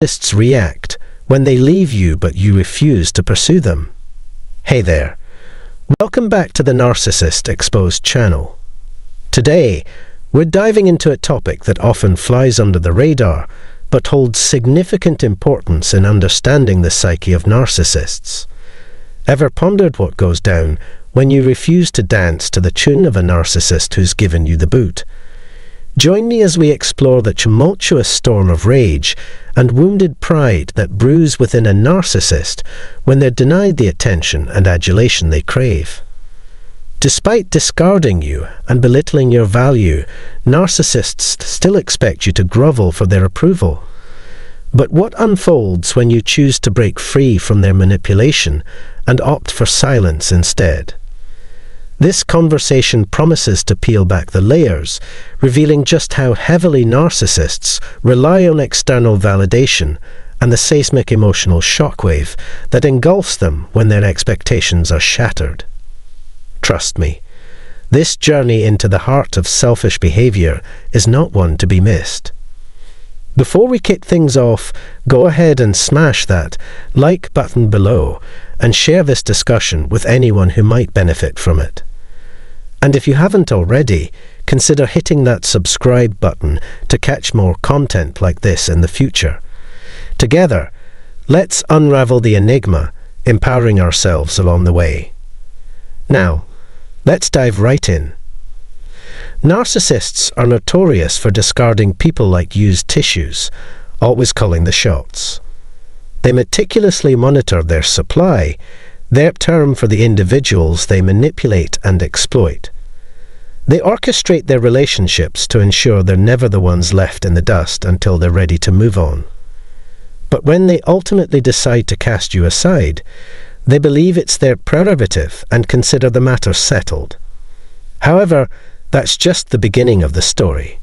Narcissists react when they leave you but you refuse to pursue them. Hey there. Welcome back to the Narcissist Exposed channel. Today, we're diving into a topic that often flies under the radar but holds significant importance in understanding the psyche of narcissists. Ever pondered what goes down when you refuse to dance to the tune of a narcissist who's given you the boot? Join me as we explore the tumultuous storm of rage and wounded pride that brews within a narcissist when they're denied the attention and adulation they crave. Despite discarding you and belittling your value, narcissists still expect you to grovel for their approval. But what unfolds when you choose to break free from their manipulation and opt for silence instead? This conversation promises to peel back the layers, revealing just how heavily narcissists rely on external validation and the seismic emotional shockwave that engulfs them when their expectations are shattered. Trust me, this journey into the heart of selfish behavior is not one to be missed. Before we kick things off, go ahead and smash that like button below and share this discussion with anyone who might benefit from it. And if you haven't already, consider hitting that subscribe button to catch more content like this in the future. Together, let's unravel the enigma, empowering ourselves along the way. Now, let's dive right in. Narcissists are notorious for discarding people like used tissues, always calling the shots. They meticulously monitor their supply, their term for the individuals they manipulate and exploit. They orchestrate their relationships to ensure they're never the ones left in the dust until they're ready to move on. But when they ultimately decide to cast you aside, they believe it's their prerogative and consider the matter settled. However, that's just the beginning of the story.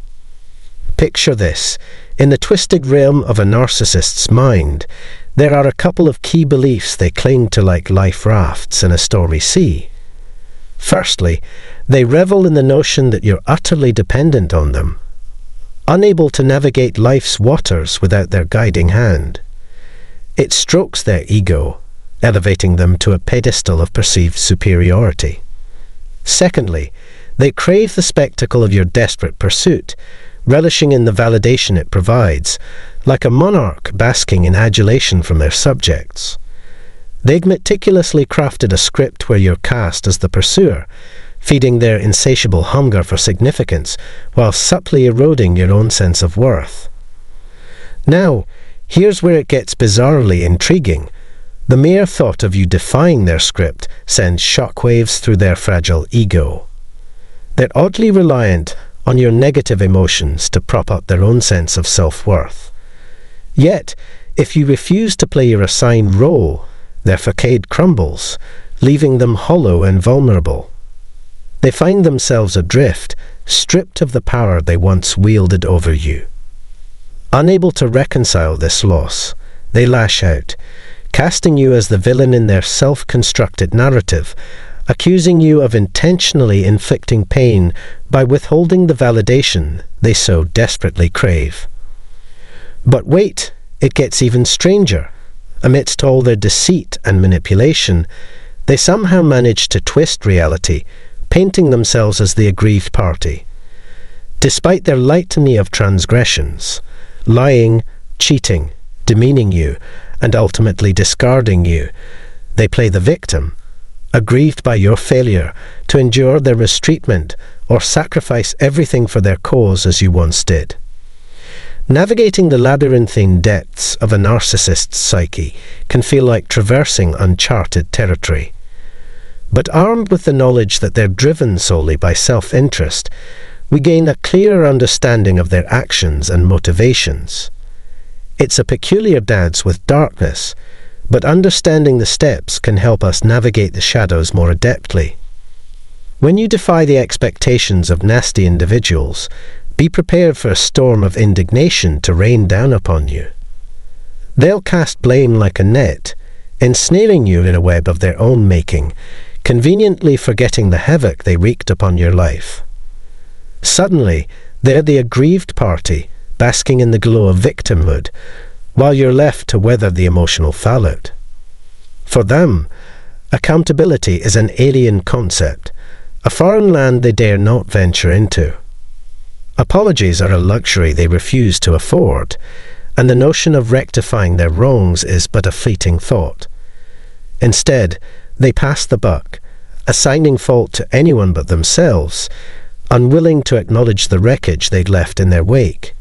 Picture this. In the twisted realm of a narcissist's mind, there are a couple of key beliefs they cling to like life rafts in a stormy sea. Firstly, they revel in the notion that you're utterly dependent on them, unable to navigate life's waters without their guiding hand. It strokes their ego, elevating them to a pedestal of perceived superiority. Secondly, they crave the spectacle of your desperate pursuit, relishing in the validation it provides, like a monarch basking in adulation from their subjects. They've meticulously crafted a script where you're cast as the pursuer, feeding their insatiable hunger for significance while subtly eroding your own sense of worth. Now, here's where it gets bizarrely intriguing. The mere thought of you defying their script sends shockwaves through their fragile ego. They're oddly reliant on your negative emotions to prop up their own sense of self-worth. Yet, if you refuse to play your assigned role, their facade crumbles, leaving them hollow and vulnerable. They find themselves adrift, stripped of the power they once wielded over you. Unable to reconcile this loss, they lash out, casting you as the villain in their self-constructed narrative, accusing you of intentionally inflicting pain by withholding the validation they so desperately crave. But wait, it gets even stranger. Amidst all their deceit and manipulation, they somehow manage to twist reality, painting themselves as the aggrieved party. Despite their litany of transgressions, lying, cheating, demeaning you, and ultimately discarding you, they play the victim, aggrieved by your failure to endure their mistreatment or sacrifice everything for their cause as you once did. Navigating the labyrinthine depths of a narcissist's psyche can feel like traversing uncharted territory. But armed with the knowledge that they're driven solely by self-interest, we gain a clearer understanding of their actions and motivations. It's a peculiar dance with darkness, but understanding the steps can help us navigate the shadows more adeptly. When you defy the expectations of nasty individuals, be prepared for a storm of indignation to rain down upon you. They'll cast blame like a net, ensnaring you in a web of their own making, conveniently forgetting the havoc they wreaked upon your life. Suddenly, they're the aggrieved party, basking in the glow of victimhood, while you're left to weather the emotional fallout. For them, accountability is an alien concept, a foreign land they dare not venture into. Apologies are a luxury they refuse to afford, and the notion of rectifying their wrongs is but a fleeting thought. Instead, they pass the buck, assigning fault to anyone but themselves, unwilling to acknowledge the wreckage they'd left in their wake.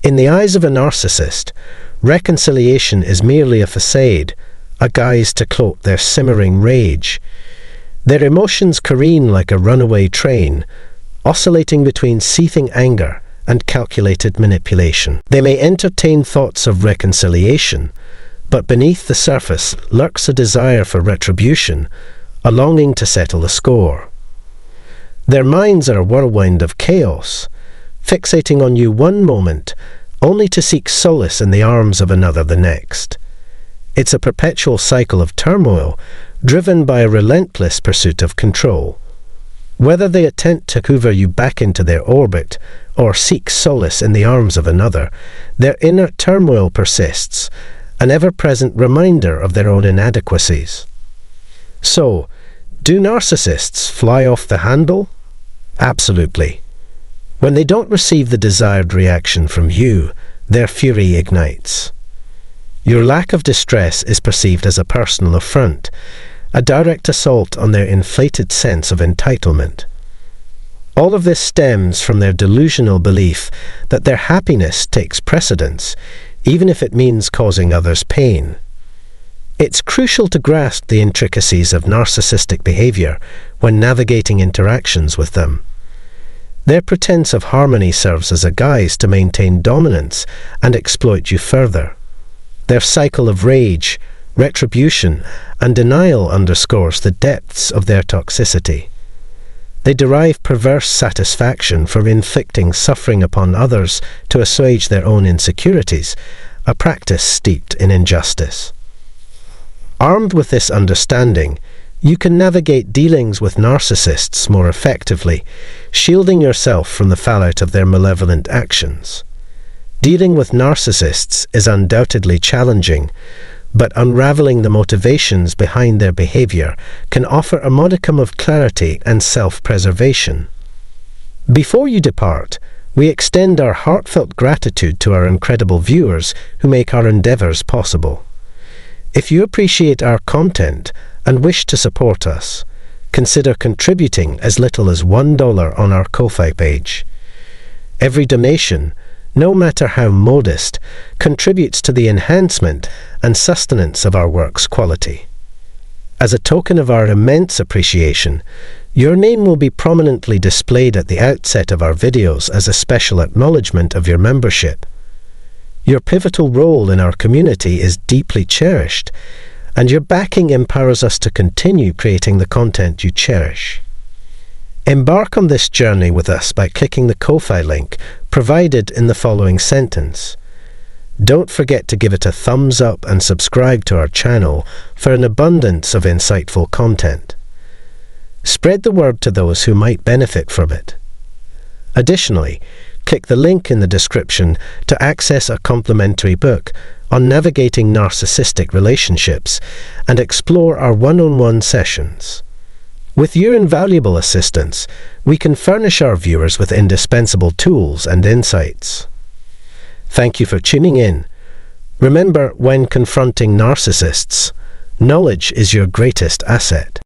In the eyes of a narcissist, reconciliation is merely a facade, a guise to cloak their simmering rage. Their emotions careen like a runaway train, oscillating between seething anger and calculated manipulation. They may entertain thoughts of reconciliation, but beneath the surface lurks a desire for retribution, a longing to settle the score. Their minds are a whirlwind of chaos, fixating on you one moment, only to seek solace in the arms of another the next. It's a perpetual cycle of turmoil, driven by a relentless pursuit of control. Whether they attempt to hoover you back into their orbit or seek solace in the arms of another, their inner turmoil persists, an ever-present reminder of their own inadequacies. So, do narcissists fly off the handle? Absolutely. When they don't receive the desired reaction from you, their fury ignites. Your lack of distress is perceived as a personal affront, a direct assault on their inflated sense of entitlement. All of this stems from their delusional belief that their happiness takes precedence, even if it means causing others pain. It's crucial to grasp the intricacies of narcissistic behavior when navigating interactions with them. Their pretense of harmony serves as a guise to maintain dominance and exploit you further. Their cycle of rage, retribution, and denial underscores the depths of their toxicity. They derive perverse satisfaction from inflicting suffering upon others to assuage their own insecurities, a practice steeped in injustice. Armed with this understanding, you can navigate dealings with narcissists more effectively, shielding yourself from the fallout of their malevolent actions. Dealing with narcissists is undoubtedly challenging, but unraveling the motivations behind their behavior can offer a modicum of clarity and self-preservation. Before you depart, we extend our heartfelt gratitude to our incredible viewers who make our endeavors possible. If you appreciate our content and wish to support us, consider contributing as little as $1 on our Ko-Fi page. Every donation, no matter how modest, contributes to the enhancement and sustenance of our work's quality. As a token of our immense appreciation, your name will be prominently displayed at the outset of our videos as a special acknowledgement of your membership. Your pivotal role in our community is deeply cherished, and your backing empowers us to continue creating the content you cherish. Embark on this journey with us by clicking the Ko-Fi link provided in the following sentence. Don't forget to give it a thumbs up and subscribe to our channel for an abundance of insightful content. Spread the word to those who might benefit from it. Additionally, click the link in the description to access a complimentary book on navigating narcissistic relationships and explore our one-on-one sessions. With your invaluable assistance, we can furnish our viewers with indispensable tools and insights. Thank you for tuning in. Remember, when confronting narcissists, knowledge is your greatest asset.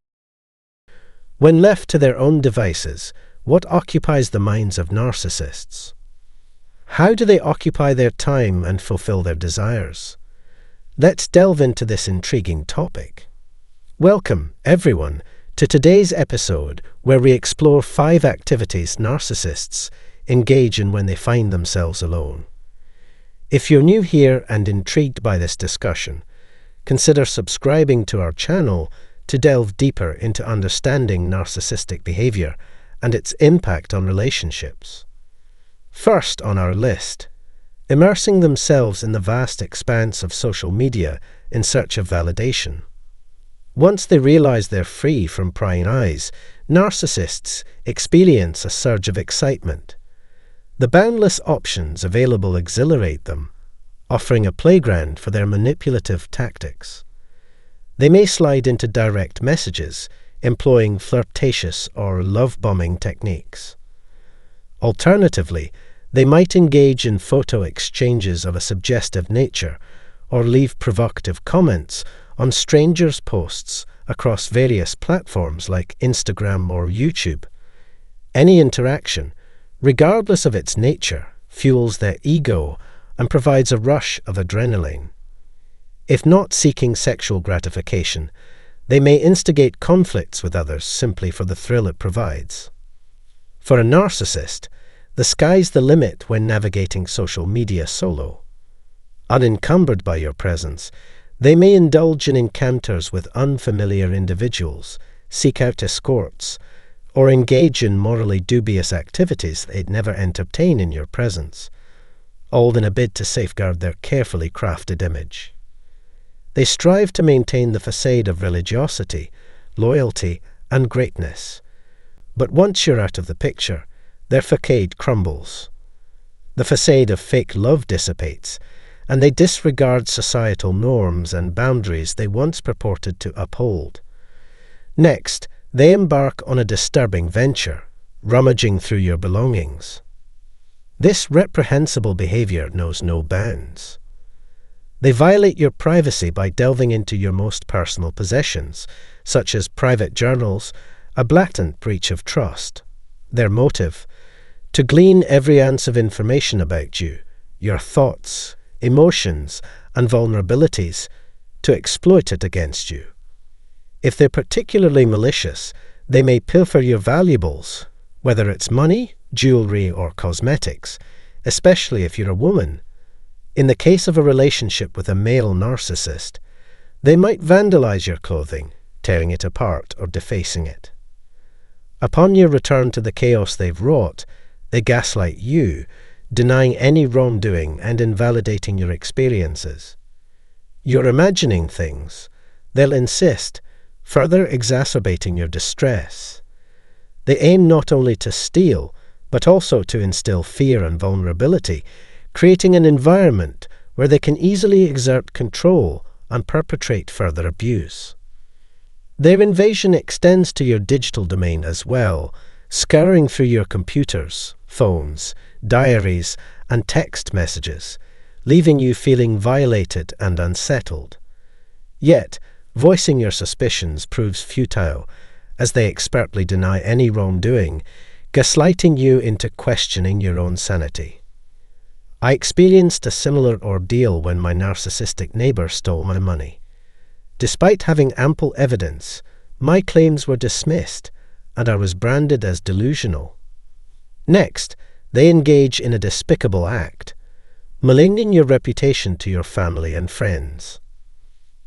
When left to their own devices, what occupies the minds of narcissists? How do they occupy their time and fulfill their desires? Let's delve into this intriguing topic. Welcome, everyone, to today's episode where we explore 5 activities narcissists engage in when they find themselves alone. If you're new here and intrigued by this discussion, consider subscribing to our channel to delve deeper into understanding narcissistic behavior and its impact on relationships. First on our list, immersing themselves in the vast expanse of social media in search of validation. Once they realize they're free from prying eyes, narcissists experience a surge of excitement. The boundless options available exhilarate them, offering a playground for their manipulative tactics. They may slide into direct messages, employing flirtatious or love-bombing techniques. Alternatively, they might engage in photo exchanges of a suggestive nature or leave provocative comments on strangers' posts across various platforms like Instagram or YouTube. Any interaction, regardless of its nature, fuels their ego and provides a rush of adrenaline. If not seeking sexual gratification, they may instigate conflicts with others simply for the thrill it provides. For a narcissist, the sky's the limit when navigating social media solo. Unencumbered by your presence, they may indulge in encounters with unfamiliar individuals, seek out escorts, or engage in morally dubious activities they'd never entertain in your presence, all in a bid to safeguard their carefully crafted image. They strive to maintain the facade of religiosity, loyalty, and greatness. But once you're out of the picture, their facade crumbles. The facade of fake love dissipates, and they disregard societal norms and boundaries they once purported to uphold. Next, they embark on a disturbing venture, rummaging through your belongings. This reprehensible behavior knows no bounds. They violate your privacy by delving into your most personal possessions, such as private journals, a blatant breach of trust. Their motive? To glean every ounce of information about you, your thoughts, emotions, and vulnerabilities, to exploit it against you. If they're particularly malicious, they may pilfer your valuables, whether it's money, jewelry, or cosmetics, especially if you're a woman. In the case of a relationship with a male narcissist, they might vandalize your clothing, tearing it apart or defacing it. Upon your return to the chaos they've wrought, they gaslight you, denying any wrongdoing and invalidating your experiences. You're imagining things, they'll insist, further exacerbating your distress. They aim not only to steal, but also to instill fear and vulnerability, creating an environment where they can easily exert control and perpetrate further abuse. Their invasion extends to your digital domain as well, scouring through your computers, phones, diaries, and text messages, leaving you feeling violated and unsettled. Yet, voicing your suspicions proves futile, as they expertly deny any wrongdoing, gaslighting you into questioning your own sanity. I experienced a similar ordeal when my narcissistic neighbor stole my money. Despite having ample evidence, my claims were dismissed, and I was branded as delusional. Next, they engage in a despicable act, maligning your reputation to your family and friends.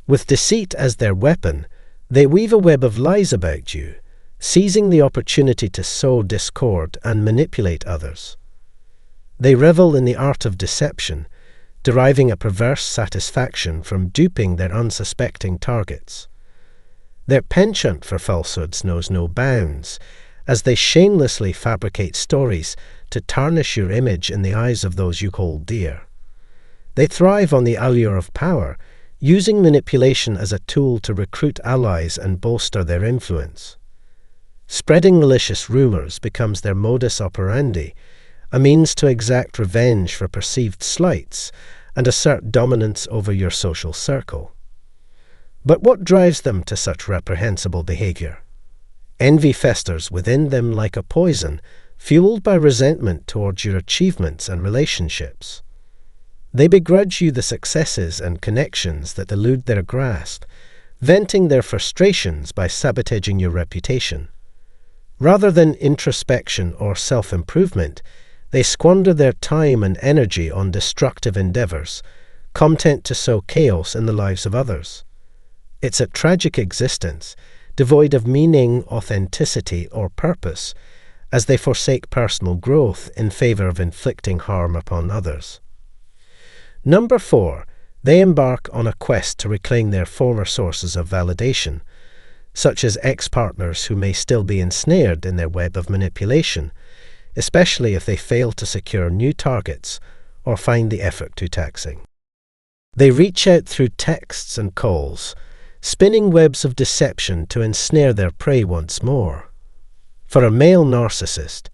With deceit as their weapon, they weave a web of lies about you, seizing the opportunity to sow discord and manipulate others. They revel in the art of deception, deriving a perverse satisfaction from duping their unsuspecting targets. Their penchant for falsehoods knows no bounds, as they shamelessly fabricate stories to tarnish your image in the eyes of those you hold dear. They thrive on the allure of power, using manipulation as a tool to recruit allies and bolster their influence. Spreading malicious rumors becomes their modus operandi, a means to exact revenge for perceived slights and assert dominance over your social circle. But what drives them to such reprehensible behavior? Envy festers within them like a poison, fueled by resentment towards your achievements and relationships. They begrudge you the successes and connections that elude their grasp, venting their frustrations by sabotaging your reputation. Rather than introspection or self-improvement, they squander their time and energy on destructive endeavors, content to sow chaos in the lives of others. It's a tragic existence, devoid of meaning, authenticity, or purpose, as they forsake personal growth in favor of inflicting harm upon others. Number 4, they embark on a quest to reclaim their former sources of validation, such as ex-partners who may still be ensnared in their web of manipulation, especially if they fail to secure new targets or find the effort too taxing. They reach out through texts and calls, spinning webs of deception to ensnare their prey once more. For a male narcissist,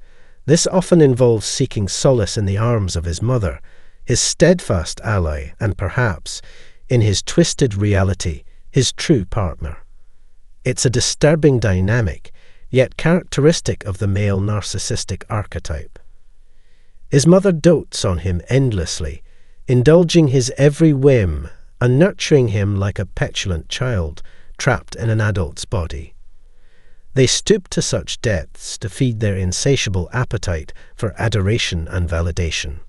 this often involves seeking solace in the arms of his mother, his steadfast ally, and perhaps, in his twisted reality, his true partner. It's a disturbing dynamic, yet characteristic of the male narcissistic archetype. His mother dotes on him endlessly, indulging his every whim and nurturing him like a petulant child trapped in an adult's body. They stoop to such depths to feed their insatiable appetite for adoration and validation.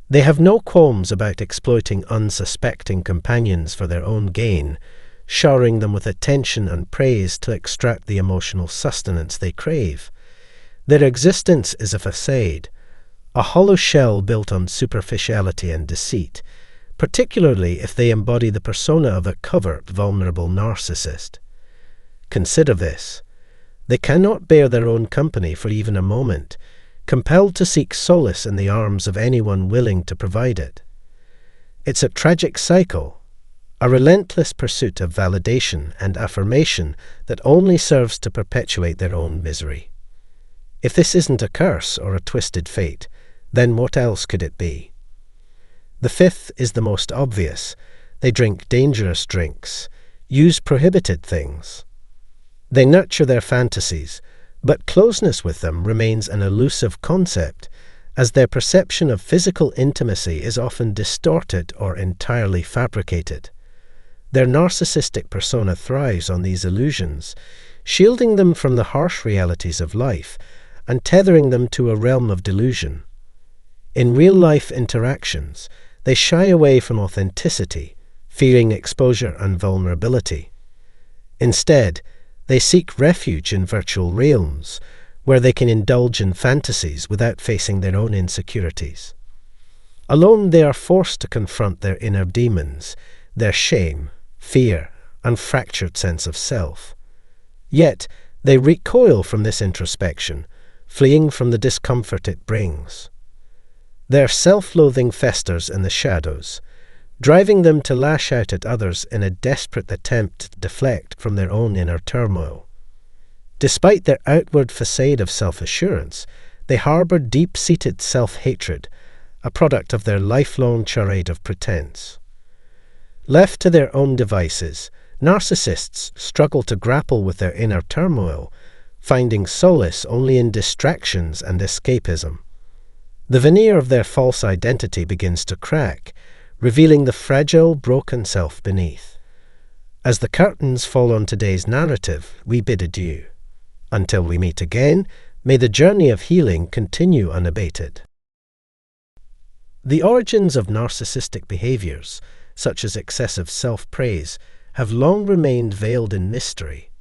They have no qualms about exploiting unsuspecting companions for their own gain, showering them with attention and praise to extract the emotional sustenance they crave. Their existence is a facade, a hollow shell built on superficiality and deceit, particularly if they embody the persona of a covert, vulnerable narcissist. Consider this. They cannot bear their own company for even a moment, compelled to seek solace in the arms of anyone willing to provide it. It's a tragic cycle, a relentless pursuit of validation and affirmation that only serves to perpetuate their own misery. If this isn't a curse or a twisted fate, then what else could it be? The fifth is the most obvious. They drink dangerous drinks, use prohibited things. They nurture their fantasies, but closeness with them remains an elusive concept, as their perception of physical intimacy is often distorted or entirely fabricated. Their narcissistic persona thrives on these illusions, shielding them from the harsh realities of life and tethering them to a realm of delusion. In real-life interactions, they shy away from authenticity, fearing exposure and vulnerability. Instead, they seek refuge in virtual realms, where they can indulge in fantasies without facing their own insecurities. Alone, they are forced to confront their inner demons, their shame, fear, and fractured sense of self. Yet, they recoil from this introspection, fleeing from the discomfort it brings. Their self-loathing festers in the shadows, driving them to lash out at others in a desperate attempt to deflect from their own inner turmoil. Despite their outward facade of self-assurance, they harbour deep-seated self-hatred, a product of their lifelong charade of pretense. Left to their own devices, narcissists struggle to grapple with their inner turmoil, finding solace only in distractions and escapism. The veneer of their false identity begins to crack, revealing the fragile, broken self beneath. As the curtains fall on today's narrative, we bid adieu. Until we meet again, may the journey of healing continue unabated. The origins of narcissistic behaviors, such as excessive self-praise, have long remained veiled in mystery.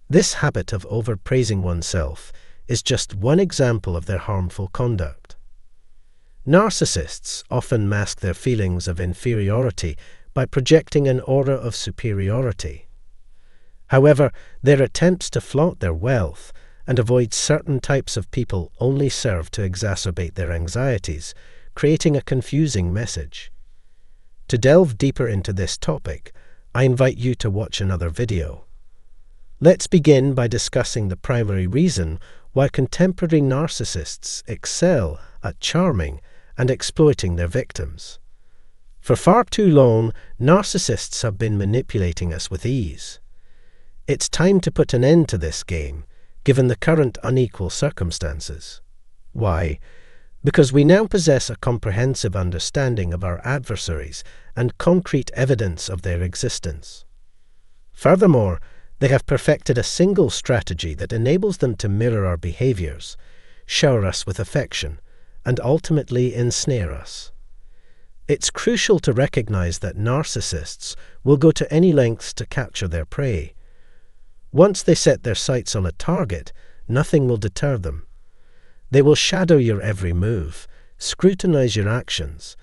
This habit of overpraising oneself is just one example of their harmful conduct. Narcissists often mask their feelings of inferiority by projecting an aura of superiority. However, their attempts to flaunt their wealth and avoid certain types of people only serve to exacerbate their anxieties, creating a confusing message. To delve deeper into this topic, I invite you to watch another video. Let's begin by discussing the primary reason why contemporary narcissists excel at charming and exploiting their victims. For far too long, narcissists have been manipulating us with ease. It's time to put an end to this game, given the current unequal circumstances. Why? Because we now possess a comprehensive understanding of our adversaries and concrete evidence of their existence. Furthermore, they have perfected a single strategy that enables them to mirror our behaviors, shower us with affection, and ultimately ensnare us. It's crucial to recognize that narcissists will go to any lengths to capture their prey. Once they set their sights on a target, nothing will deter them. They will shadow your every move, scrutinize your actions,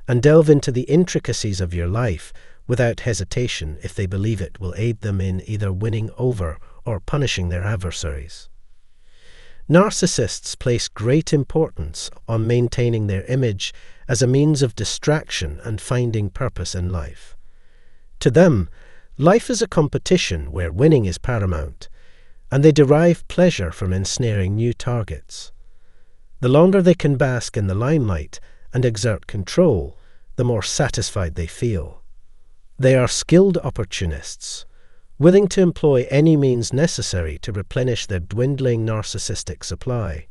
and delve into the intricacies of your life without hesitation if they believe it will aid them in either winning over or punishing their adversaries. Narcissists place great importance on maintaining their image as a means of distraction and finding purpose in life. To them, life is a competition where winning is paramount, and they derive pleasure from ensnaring new targets. The longer they can bask in the limelight and exert control, the more satisfied they feel. They are skilled opportunists, willing to employ any means necessary to replenish their dwindling narcissistic supply.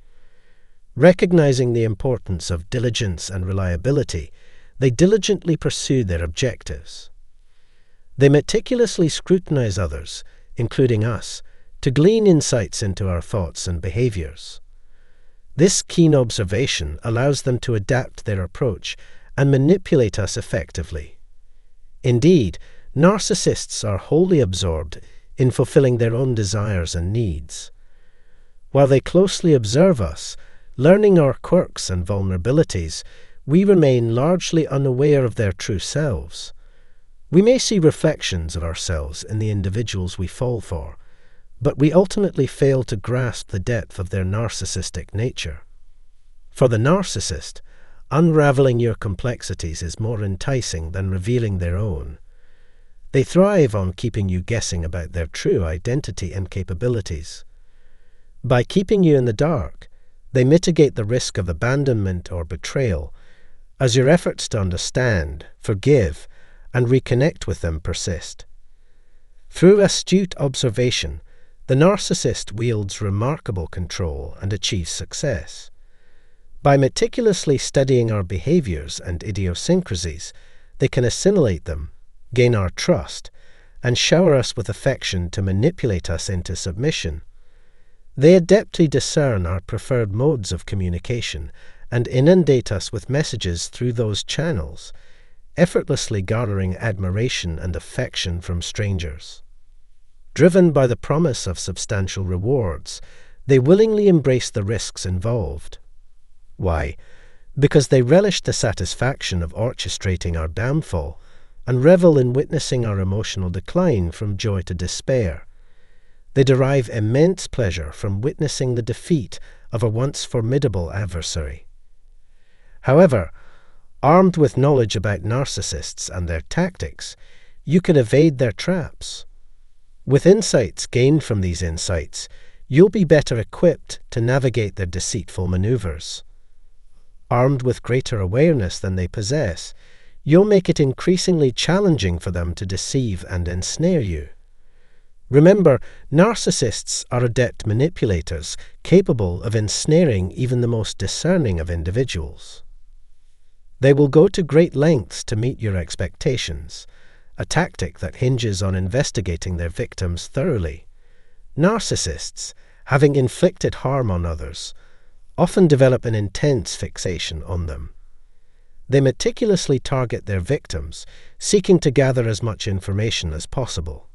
Recognizing the importance of diligence and reliability, they diligently pursue their objectives. They meticulously scrutinize others, including us, to glean insights into our thoughts and behaviors. This keen observation allows them to adapt their approach and manipulate us effectively. Indeed, narcissists are wholly absorbed in fulfilling their own desires and needs. While they closely observe us, learning our quirks and vulnerabilities, we remain largely unaware of their true selves. We may see reflections of ourselves in the individuals we fall for, but we ultimately fail to grasp the depth of their narcissistic nature. For the narcissist, unraveling your complexities is more enticing than revealing their own. They thrive on keeping you guessing about their true identity and capabilities. By keeping you in the dark, they mitigate the risk of abandonment or betrayal, as your efforts to understand, forgive, and reconnect with them persist. Through astute observation, the narcissist wields remarkable control and achieves success. By meticulously studying our behaviors and idiosyncrasies, they can assimilate them, gain our trust, and shower us with affection to manipulate us into submission. They adeptly discern our preferred modes of communication and inundate us with messages through those channels, effortlessly garnering admiration and affection from strangers. Driven by the promise of substantial rewards, they willingly embrace the risks involved. Why? Because they relish the satisfaction of orchestrating our downfall and revel in witnessing our emotional decline from joy to despair. They derive immense pleasure from witnessing the defeat of a once formidable adversary. However, armed with knowledge about narcissists and their tactics, you can evade their traps. With insights gained from these insights, you'll be better equipped to navigate their deceitful maneuvers. Armed with greater awareness than they possess, you'll make it increasingly challenging for them to deceive and ensnare you. Remember, narcissists are adept manipulators, capable of ensnaring even the most discerning of individuals. They will go to great lengths to meet your expectations, a tactic that hinges on investigating their victims thoroughly. Narcissists, having inflicted harm on others, often develop an intense fixation on them. They meticulously target their victims, seeking to gather as much information as possible.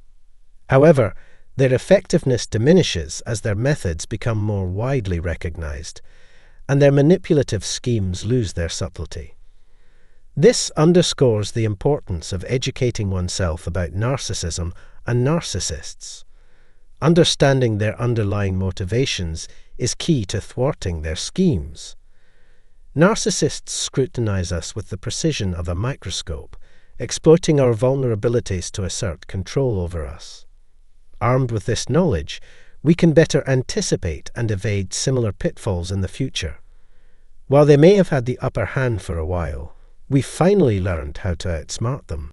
However, their effectiveness diminishes as their methods become more widely recognized, and their manipulative schemes lose their subtlety. This underscores the importance of educating oneself about narcissism and narcissists. Understanding their underlying motivations is key to thwarting their schemes. Narcissists scrutinize us with the precision of a microscope, exploiting our vulnerabilities to assert control over us. Armed with this knowledge, we can better anticipate and evade similar pitfalls in the future. While they may have had the upper hand for a while, we've finally learned how to outsmart them.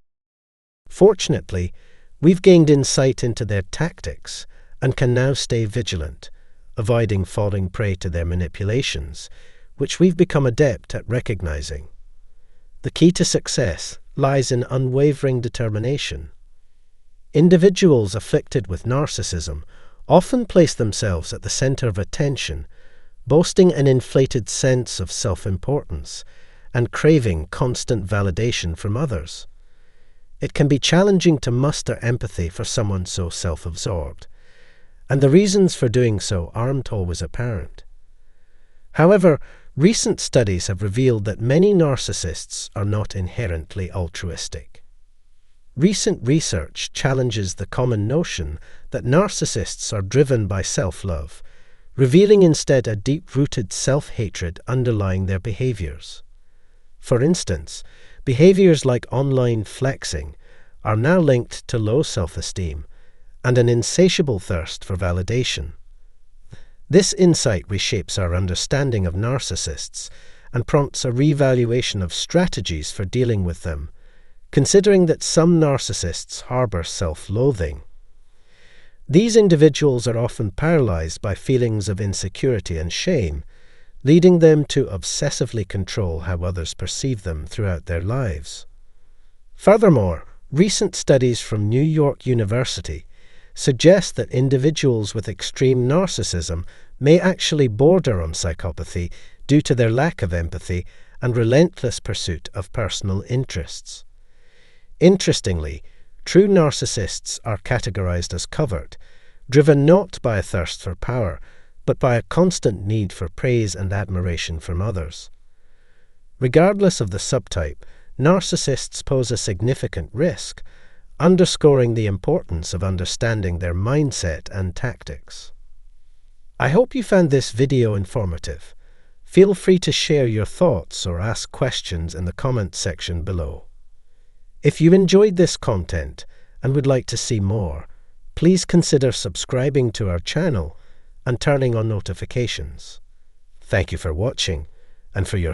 Fortunately, we've gained insight into their tactics and can now stay vigilant, avoiding falling prey to their manipulations, which we've become adept at recognizing. The key to success lies in unwavering determination. Individuals afflicted with narcissism often place themselves at the center of attention, boasting an inflated sense of self-importance and craving constant validation from others. It can be challenging to muster empathy for someone so self-absorbed, and the reasons for doing so aren't always apparent. However, recent studies have revealed that many narcissists are not inherently altruistic. Recent research challenges the common notion that narcissists are driven by self-love, revealing instead a deep-rooted self-hatred underlying their behaviors. For instance, behaviors like online flexing are now linked to low self-esteem and an insatiable thirst for validation. This insight reshapes our understanding of narcissists and prompts a revaluation of strategies for dealing with them, considering that some narcissists harbor self-loathing. These individuals are often paralyzed by feelings of insecurity and shame, leading them to obsessively control how others perceive them throughout their lives. Furthermore, recent studies from New York University suggest that individuals with extreme narcissism may actually border on psychopathy due to their lack of empathy and relentless pursuit of personal interests. Interestingly, true narcissists are categorized as covert, driven not by a thirst for power, but by a constant need for praise and admiration from others. Regardless of the subtype, narcissists pose a significant risk, underscoring the importance of understanding their mindset and tactics. I hope you found this video informative. Feel free to share your thoughts or ask questions in the comments section below. If you enjoyed this content and would like to see more, please consider subscribing to our channel and turning on notifications. Thank you for watching and for your